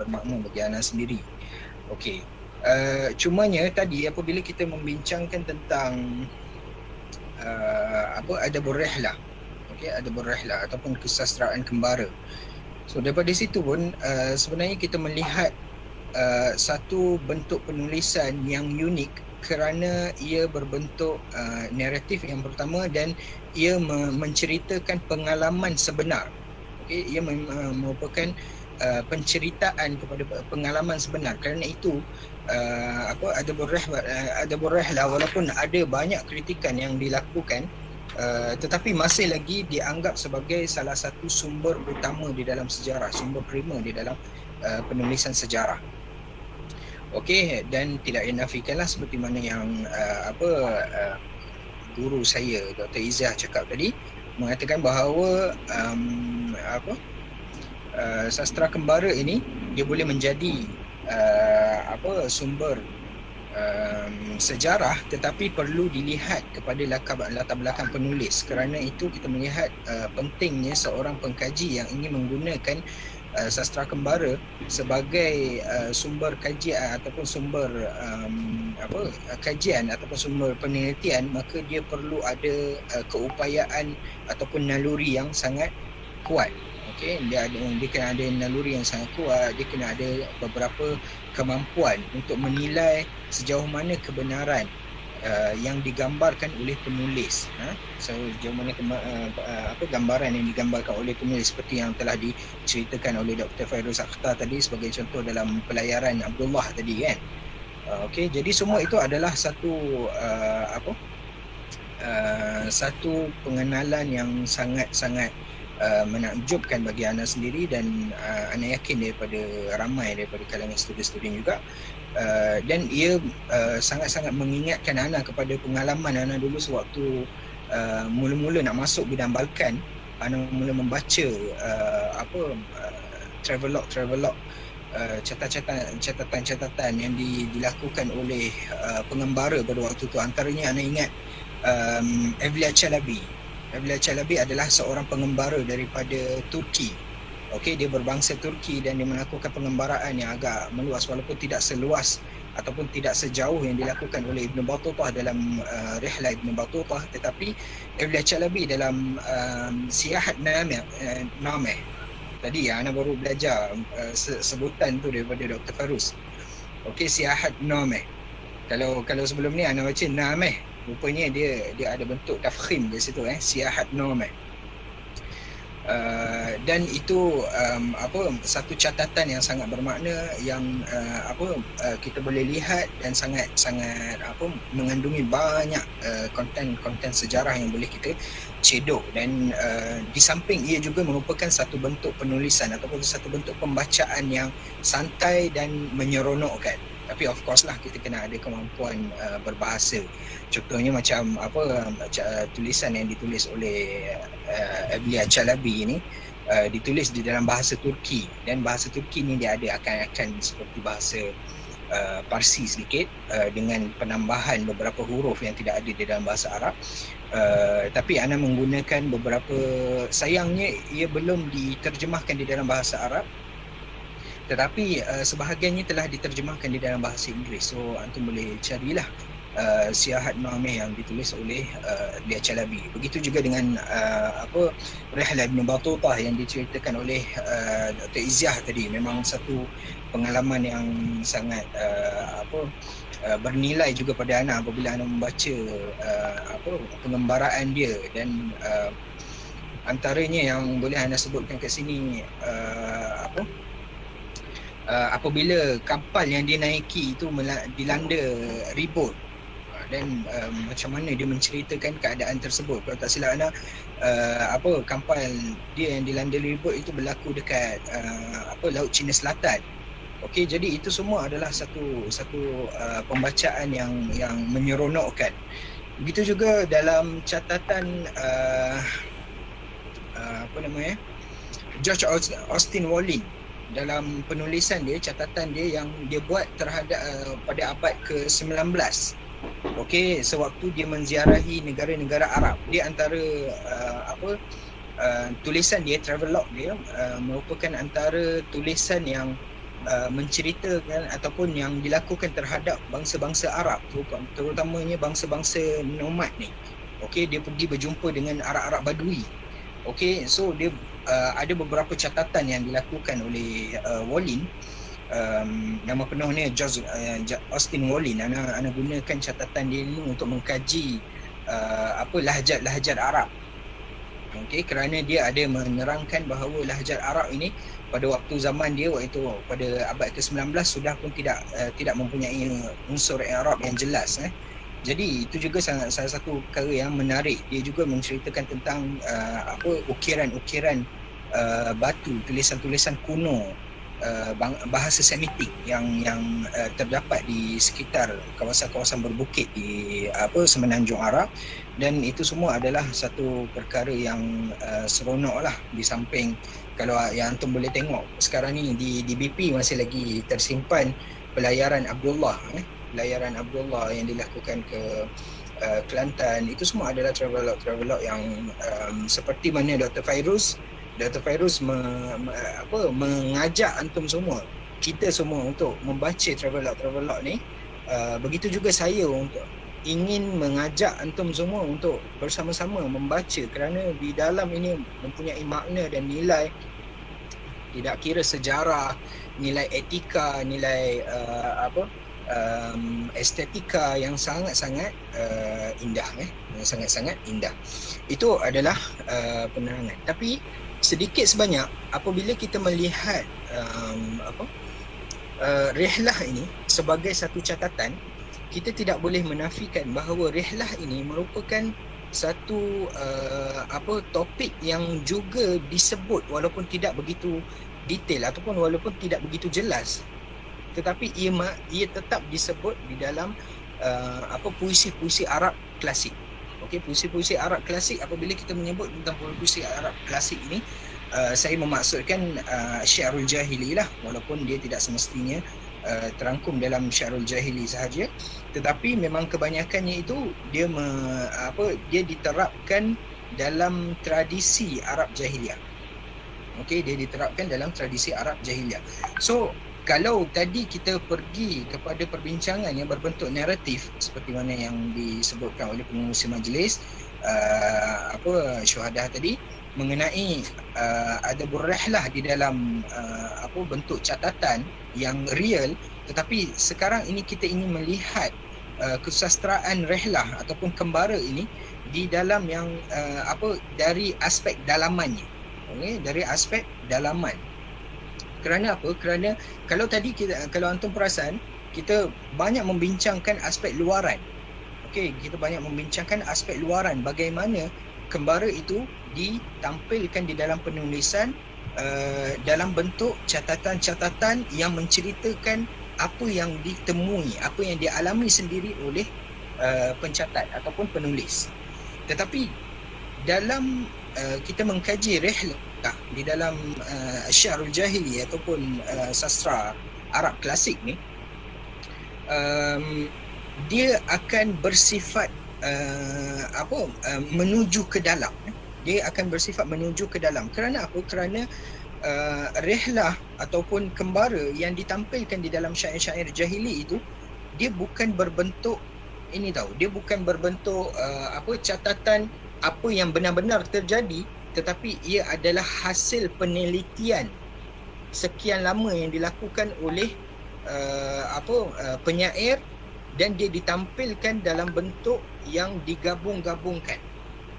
bermakna bagi Ana sendiri. Okey. Cumanya tadi apabila kita membincangkan tentang adabur rihlah, okey, adabur rihlah ataupun kesastraan kembara. So daripada situ pun sebenarnya kita melihat satu bentuk penulisan yang unik kerana ia berbentuk naratif yang pertama dan ia menceritakan pengalaman sebenar. Okey, ia merupakan penceritaan kepada pengalaman sebenar. Kerana itu adabur rihlah walaupun ada banyak kritikan yang dilakukan, tetapi masih lagi dianggap sebagai salah satu sumber utama di dalam sejarah, sumber prima di dalam penulisan sejarah. Okey, dan tidak dinafikanlah seperti mana yang guru saya Dr. Izzah cakap tadi, mengatakan bahawa sastra kembara ini dia boleh menjadi sumber sejarah, tetapi perlu dilihat kepada latar belakang penulis. Kerana itu kita melihat pentingnya seorang pengkaji yang ingin menggunakan sastra kembara sebagai sumber kajian ataupun sumber kajian ataupun sumber penelitian, maka dia perlu ada keupayaan ataupun naluri yang sangat kuat. Okey, dia kena ada naluri yang sangat kuat, dia kena ada beberapa kemampuan untuk menilai sejauh mana kebenaran yang digambarkan oleh penulis. Sejauh mana gambaran yang digambarkan oleh penulis, seperti yang telah diceritakan oleh Dr. Fairuz Akhtar tadi sebagai contoh dalam pelayaran Abdullah tadi kan. Okey, jadi semua itu adalah satu satu pengenalan yang sangat-sangat menakjubkan bagi Ana sendiri, dan Ana yakin daripada ramai daripada kalangan studen-studen juga, dan ia sangat-sangat mengingatkan Ana kepada pengalaman Ana dulu sewaktu mula-mula nak masuk bidang Balkan. Ana mula membaca travelog, catatan-catatan yang dilakukan oleh pengembara pada waktu itu. Antaranya Ana ingat Evliya Çelebi. Evliya Çelebi adalah seorang pengembara daripada Turki. Okey, dia berbangsa Turki dan dia melakukan pengembaraan yang agak meluas, walaupun tidak seluas ataupun tidak sejauh yang dilakukan oleh Ibn Battutah dalam Rihlah Ibn Battutah, tetapi Evliya Çelebi dalam Siyahat Nameh tadi Ana baru belajar sebutan tu daripada Dr. Farus. Okey, Siyahat Nameh. Kalau sebelum ni Ana baca Nameh, rupanya dia ada bentuk tafkhim di situ, Siyahat Nameh. Dan itu satu catatan yang sangat bermakna yang kita boleh lihat dan sangat mengandungi banyak konten sejarah yang boleh kita cedok. Dan di samping ia juga merupakan satu bentuk penulisan ataupun satu bentuk pembacaan yang santai dan menyeronokkan. Tapi of course lah kita kena ada kemampuan berbahasa. Contohnya macam tulisan yang ditulis oleh Evliya Çelebi ini ditulis di dalam bahasa Turki, dan bahasa Turki ni dia ada akan seperti bahasa Parsi sedikit, dengan penambahan beberapa huruf yang tidak ada di dalam bahasa Arab. Tapi Ana menggunakan beberapa, sayangnya ia belum diterjemahkan di dalam bahasa Arab, tetapi sebahagiannya telah diterjemahkan di dalam bahasa Inggeris. So antum boleh carilah Siyahat Nameh yang ditulis oleh Evliya Çelebi. Begitu juga dengan Rihlah Ibn Battutah yang diceritakan oleh Dr. Izzah tadi. Memang satu pengalaman yang sangat bernilai juga pada Ana apabila Ana membaca pengembaraan dia. Dan antaranya yang boleh Ana sebutkan kat sini, apabila kapal yang dia naiki itu dilanda ribut, dan macam mana dia menceritakan keadaan tersebut. Kalau tak silap Ana, kapal dia yang dilanda ribut itu berlaku dekat Laut Cina Selatan. Okey, jadi itu semua adalah satu pembacaan yang menyeronokkan. Begitu juga dalam catatan George Austin Walling, dalam penulisan dia, catatan dia yang dia buat terhadap pada abad ke-19. Okey, sewaktu dia menziarahi negara-negara Arab. Dia antara tulisan dia, travelog dia, merupakan antara tulisan yang menceritakan ataupun yang dilakukan terhadap bangsa-bangsa Arab, terutamanya bangsa-bangsa nomad ni. Okey, dia pergi berjumpa dengan Arab-Arab Badui. Okey, so dia ada beberapa catatan yang dilakukan oleh Wallin. Nama penuhnya George Austin Wallin. Ana gunakan catatan dia ni untuk mengkaji lahjat-lahjat Arab. Okey, kerana dia ada menerangkan bahawa lahjat Arab ini pada waktu zaman dia, iaitu pada abad ke-19 sudah pun tidak mempunyai unsur Arab yang jelas. Jadi itu juga salah satu perkara yang menarik. Dia juga menceritakan tentang ukiran-ukiran batu, tulisan-tulisan kuno bahasa Semitik yang terdapat di sekitar kawasan-kawasan berbukit di Semenanjung Arab, dan itu semua adalah satu perkara yang seronok lah. Di samping kalau yang antum boleh tengok sekarang ni di BP masih lagi tersimpan pelayaran Abdullah yang dilakukan ke Kelantan. Itu semua adalah travelog yang seperti mana Dr. Fairuz mengajak antum semua, kita semua, untuk membaca travelog ni. Begitu juga saya untuk ingin mengajak antum semua untuk bersama-sama membaca, kerana di dalam ini mempunyai makna dan nilai, tidak kira sejarah, nilai etika, nilai estetika yang sangat-sangat indah, yang sangat-sangat indah. Itu adalah penerangan. Tapi sedikit sebanyak apabila kita melihat rihlah ini sebagai satu catatan, kita tidak boleh menafikan bahawa rihlah ini merupakan satu topik yang juga disebut walaupun tidak begitu detail ataupun walaupun tidak begitu jelas, tetapi ia tetap disebut di dalam puisi-puisi Arab klasik. Okey, puisi-puisi Arab klasik, apabila kita menyebut tentang puisi Arab klasik ini, saya memaksudkan Syiarul Jahili lah, walaupun dia tidak semestinya terangkum dalam Syiarul Jahili sahaja, tetapi memang kebanyakannya itu dia diterapkan dalam tradisi Arab Jahiliyah. Okey, dia diterapkan dalam tradisi Arab Jahiliyah. So kalau tadi kita pergi kepada perbincangan yang berbentuk naratif seperti mana yang disebutkan oleh pengurusi majlis syuhadah tadi, mengenai adabur rihlah di dalam bentuk catatan yang real, tetapi sekarang ini kita ingin melihat kesusastraan rihlah ataupun kembara ini di dalam yang dari aspek dalamannya. Okay? Dari aspek dalaman. Kerana apa? Kerana kalau antum perasan, kita banyak membincangkan aspek luaran. Okey, kita banyak membincangkan aspek luaran, bagaimana kembara itu ditampilkan di dalam penulisan dalam bentuk catatan-catatan yang menceritakan apa yang ditemui, apa yang dialami sendiri oleh pencatat ataupun penulis. Tetapi dalam kita mengkaji rihlah di dalam Syiarul Jahili ataupun sastra Arab klasik ni, dia akan bersifat menuju ke dalam. Dia akan bersifat menuju ke dalam. Kerana apa? Kerana rihlah ataupun kembara yang ditampilkan di dalam syair-syair jahili itu, dia bukan berbentuk dia bukan berbentuk catatan apa yang benar-benar terjadi, tetapi ia adalah hasil penelitian sekian lama yang dilakukan oleh penyair, dan dia ditampilkan dalam bentuk yang digabung-gabungkan.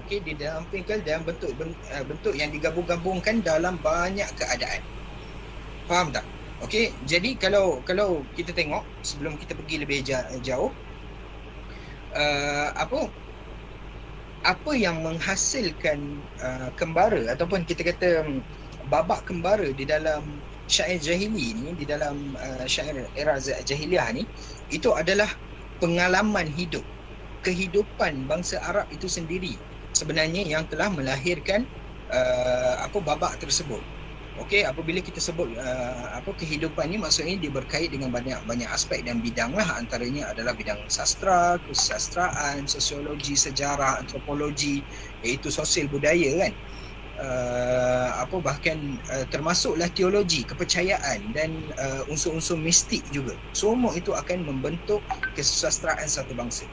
Okey, ditampilkan dalam bentuk yang digabung-gabungkan dalam banyak keadaan. Faham tak? Okey, jadi kalau kita tengok sebelum kita pergi lebih jauh, apa yang menghasilkan kembara ataupun kita kata babak kembara di dalam syair jahili ni, di dalam syair era jahiliah ni, itu adalah pengalaman hidup, kehidupan bangsa Arab itu sendiri sebenarnya yang telah melahirkan babak tersebut. Okey, apabila kita sebut kehidupan ni, maksudnya dia berkait dengan banyak aspek dan bidang lah. Antaranya adalah bidang sastra, kesusastraan, sosiologi, sejarah, antropologi, iaitu sosial budaya kan. bahkan termasuklah teologi, kepercayaan dan unsur-unsur mistik juga. Semua itu akan membentuk kesusastraan satu bangsa.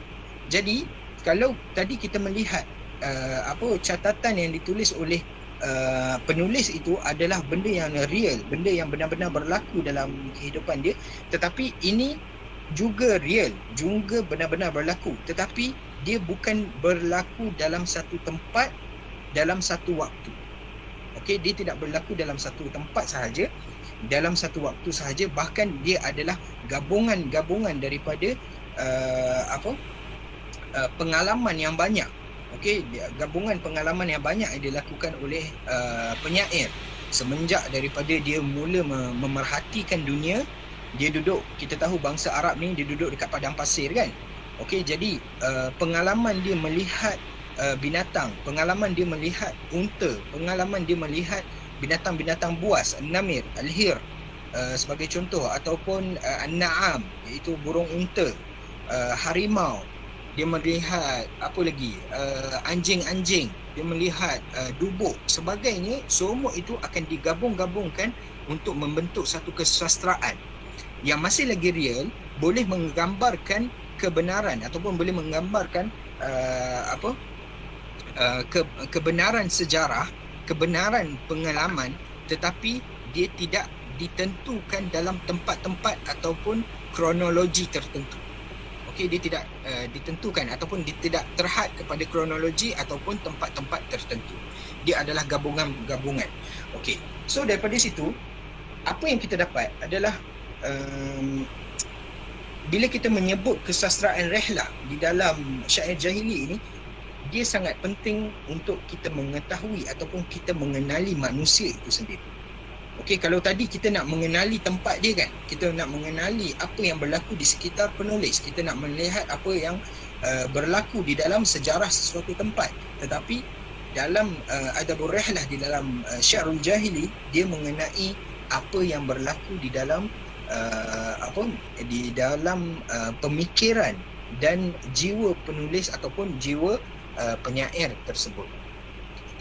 Jadi kalau tadi kita melihat catatan yang ditulis oleh penulis itu adalah benda yang real, benda yang benar-benar berlaku dalam kehidupan dia, tetapi ini juga real, juga benar-benar berlaku, tetapi dia bukan berlaku dalam satu tempat, dalam satu waktu. Okey, dia tidak berlaku dalam satu tempat sahaja, dalam satu waktu sahaja, bahkan dia adalah gabungan-gabungan daripada pengalaman yang banyak. Okey, gabungan pengalaman yang banyak yang dilakukan oleh penyair semenjak daripada dia mula memerhatikan dunia. Dia duduk, kita tahu bangsa Arab ni dia duduk dekat padang pasir kan. Okey, jadi pengalaman dia melihat binatang, pengalaman dia melihat unta, pengalaman dia melihat binatang-binatang buas, namir, al-hir sebagai contoh, ataupun an-na'am iaitu burung unta, harimau, dia melihat apa lagi, anjing-anjing, dia melihat dubuk, sebagainya. Semua itu akan digabung-gabungkan untuk membentuk satu kesusastraan yang masih lagi real, boleh menggambarkan kebenaran ataupun boleh menggambarkan kebenaran sejarah, kebenaran pengalaman, tetapi dia tidak ditentukan dalam tempat-tempat ataupun kronologi tertentu. Okey, dia tidak ditentukan ataupun dia tidak terhad kepada kronologi ataupun tempat-tempat tertentu. Dia adalah gabungan-gabungan. Okey, so daripada situ apa yang kita dapat adalah bila kita menyebut kesastraan rehlah di dalam syair jahili ini, dia sangat penting untuk kita mengetahui ataupun kita mengenali manusia itu sendiri. Okey, kalau tadi kita nak mengenali tempat dia kan, kita nak mengenali apa yang berlaku di sekitar penulis, kita nak melihat apa yang berlaku di dalam sejarah sesuatu tempat. Tetapi dalam Adabur Rihlah, di dalam Syairul Jahili, dia mengenai apa yang berlaku di dalam pemikiran dan jiwa penulis ataupun jiwa penyair tersebut.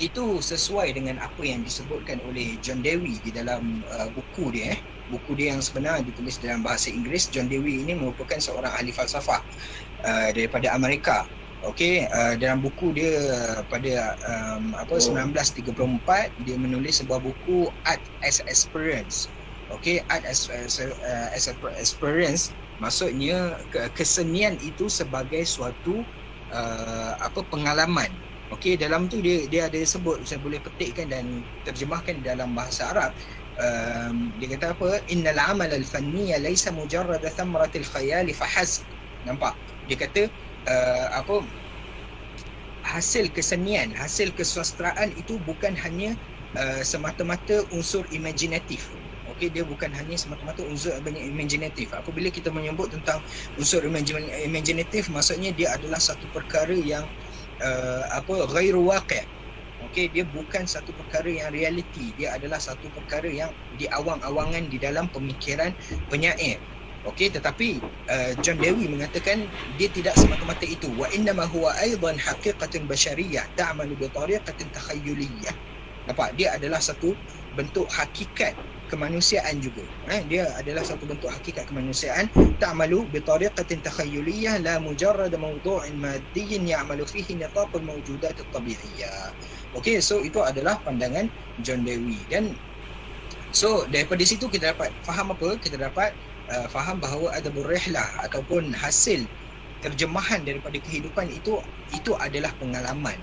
Itu sesuai dengan apa yang disebutkan oleh John Dewey di dalam buku dia. Buku dia yang sebenar ditulis dalam bahasa Inggeris. John Dewey ini merupakan seorang ahli falsafah daripada Amerika. Okey, dalam buku dia pada 1934 dia menulis sebuah buku Art as Experience. Okey, Art as Experience maksudnya kesenian itu sebagai suatu pengalaman. Okey, dalam tu dia ada sebut, saya boleh petikkan dan terjemahkan dalam bahasa Arab. Dia kata apa? Innal amal al-fanniya laysa mujarrad thamrat al-khayal fahasb. Nampak? Dia kata hasil kesenian, hasil kesusastraan itu bukan hanya semata-mata unsur imaginatif. Okey, dia bukan hanya semata-mata unsur imaginatif. Apabila kita menyebut tentang unsur imaginatif, maksudnya dia adalah satu perkara yang ghairu waqi'. Okey, dia bukan satu perkara yang realiti, dia adalah satu perkara yang diawang-awangan di dalam pemikiran penyair. Okey, tetapi John Dewey mengatakan dia tidak semata-mata itu. Wa innama huwa aidan haqiqatun bashariyah ta'malu bi tariqatin takhayyuliyyah. Nampak? Dia adalah satu bentuk hakikat kemanusiaan juga. Dia adalah satu bentuk hakikat kemanusiaan. Ta'malu bi tariqatin takhayyuliyyah la mujarrad mawdu'in maddiyyin ya'malu fihi nitaq al-mawjudat at-tabi'iyyah. Okey, so itu adalah pandangan John Dewey. Dan so daripada situ kita dapat faham apa? Kita dapat faham bahawa Adabur Rihlah ataupun hasil terjemahan daripada kehidupan itu adalah pengalaman.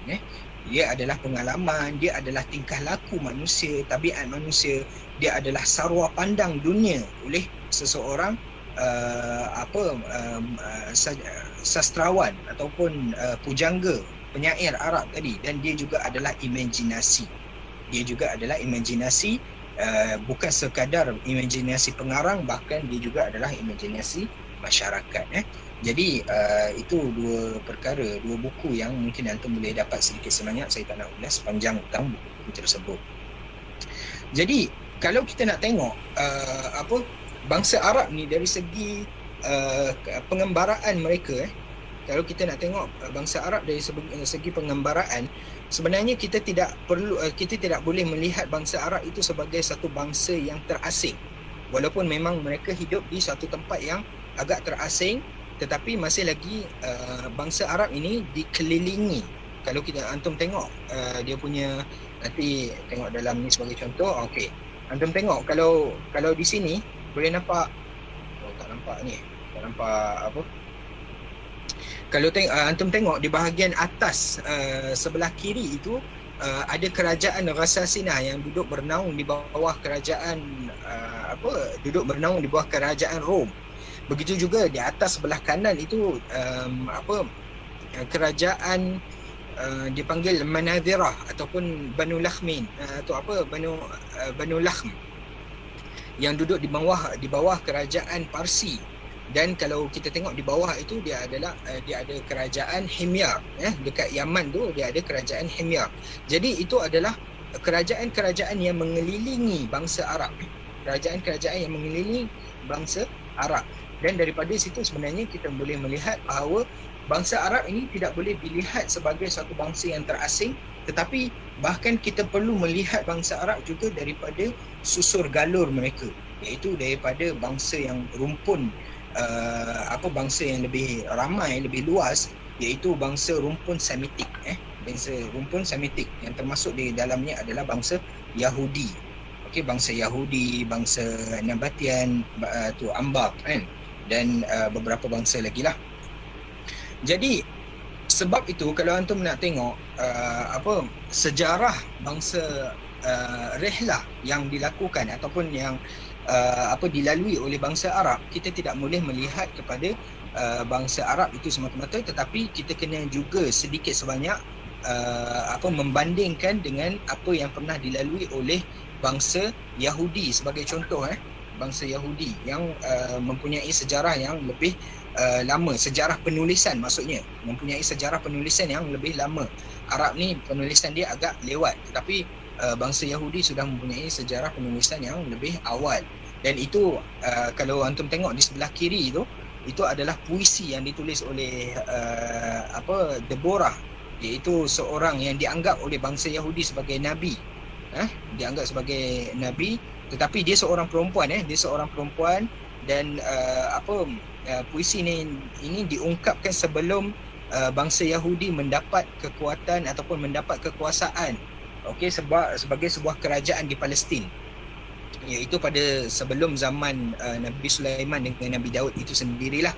Dia adalah pengalaman, dia adalah tingkah laku manusia, tabiat manusia, dia adalah sarwa pandang dunia oleh seseorang sastrawan ataupun pujangga penyair Arab tadi. Dan dia juga adalah imajinasi. Dia juga adalah imajinasi, bukan sekadar imajinasi pengarang, bahkan dia juga adalah imajinasi masyarakat. Jadi itu dua perkara, dua buku yang mungkin antum boleh dapat sedikit sebanyak. Saya tak nak ulas panjang tentang buku tersebut. Jadi kalau kita nak tengok bangsa Arab ni dari segi pengembaraan mereka, kalau kita nak tengok bangsa Arab dari segi pengembaraan, sebenarnya kita tidak boleh melihat bangsa Arab itu sebagai satu bangsa yang terasing. Walaupun memang mereka hidup di satu tempat yang agak terasing, tetapi masih lagi bangsa Arab ini dikelilingi. Kalau kita antum tengok dia punya, nanti tengok dalam ni sebagai contoh. Okey, antum tengok kalau di sini boleh nampak, tak nampak ni, tak nampak apa. Kalau antum tengok di bahagian atas sebelah kiri itu ada kerajaan Ghassasinah yang duduk bernaung di bawah kerajaan duduk bernaung di bawah kerajaan Rom. Begitu juga di atas sebelah kanan itu kerajaan dipanggil Manazirah ataupun Banu Lakhmin atau Banu Lakhm yang duduk di bawah kerajaan Parsi. Dan kalau kita tengok di bawah itu dia ada kerajaan Himyar, dekat Yaman tu dia ada kerajaan Himyar. Jadi itu adalah kerajaan-kerajaan yang mengelilingi bangsa Arab. Kerajaan-kerajaan yang mengelilingi bangsa Arab. Dan daripada situ sebenarnya kita boleh melihat bahawa bangsa Arab ini tidak boleh dilihat sebagai satu bangsa yang terasing, tetapi bahkan kita perlu melihat bangsa Arab juga daripada susur galur mereka, iaitu daripada bangsa yang rumpun, bangsa yang lebih ramai, lebih luas, iaitu bangsa rumpun Semitik, bangsa rumpun Semitik yang termasuk di dalamnya adalah bangsa Yahudi. Okey, bangsa Yahudi, bangsa Nabatian, tu Ambak kan, dan beberapa bangsa lagi lah. Jadi sebab itu kalau antum nak tengok sejarah bangsa rihlah yang dilakukan ataupun yang dilalui oleh bangsa Arab, kita tidak boleh melihat kepada bangsa Arab itu semata-mata, tetapi kita kena juga sedikit sebanyak membandingkan dengan apa yang pernah dilalui oleh bangsa Yahudi sebagai contoh, bangsa Yahudi yang mempunyai sejarah yang lebih lama, sejarah penulisan maksudnya, mempunyai sejarah penulisan yang lebih lama. Arab ni penulisan dia agak lewat, tetapi bangsa Yahudi sudah mempunyai sejarah penulisan yang lebih awal. Dan itu kalau antum tengok di sebelah kiri itu adalah puisi yang ditulis oleh Deborah, iaitu seorang yang dianggap oleh bangsa Yahudi sebagai nabi, dianggap sebagai nabi, tetapi dia seorang perempuan, dia seorang perempuan. Dan puisi ini diungkapkan sebelum bangsa Yahudi mendapat kekuatan ataupun mendapat kekuasaan, sebagai sebuah kerajaan di Palestin, iaitu pada sebelum zaman Nabi Sulaiman dengan Nabi Daud itu sendirilah.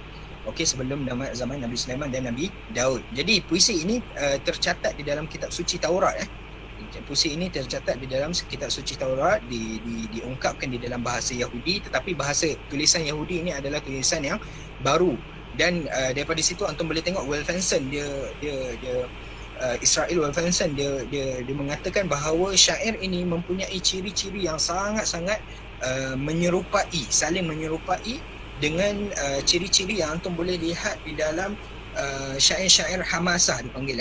Sebelum zaman Nabi Sulaiman dan Nabi Daud. Jadi puisi ini tercatat di dalam kitab suci Taurat. Puisi ini tercatat di dalam kitab suci Taurat, diungkapkan di dalam bahasa Yahudi, tetapi bahasa tulisan Yahudi ini adalah tulisan yang baru. Dan daripada situ antum boleh tengok Wolfenson, dia Israel Wolfenson dia mengatakan bahawa syair ini mempunyai ciri-ciri yang sangat-sangat saling menyerupai dengan ciri-ciri yang antum boleh lihat di dalam syair-syair Hamasah dipanggil,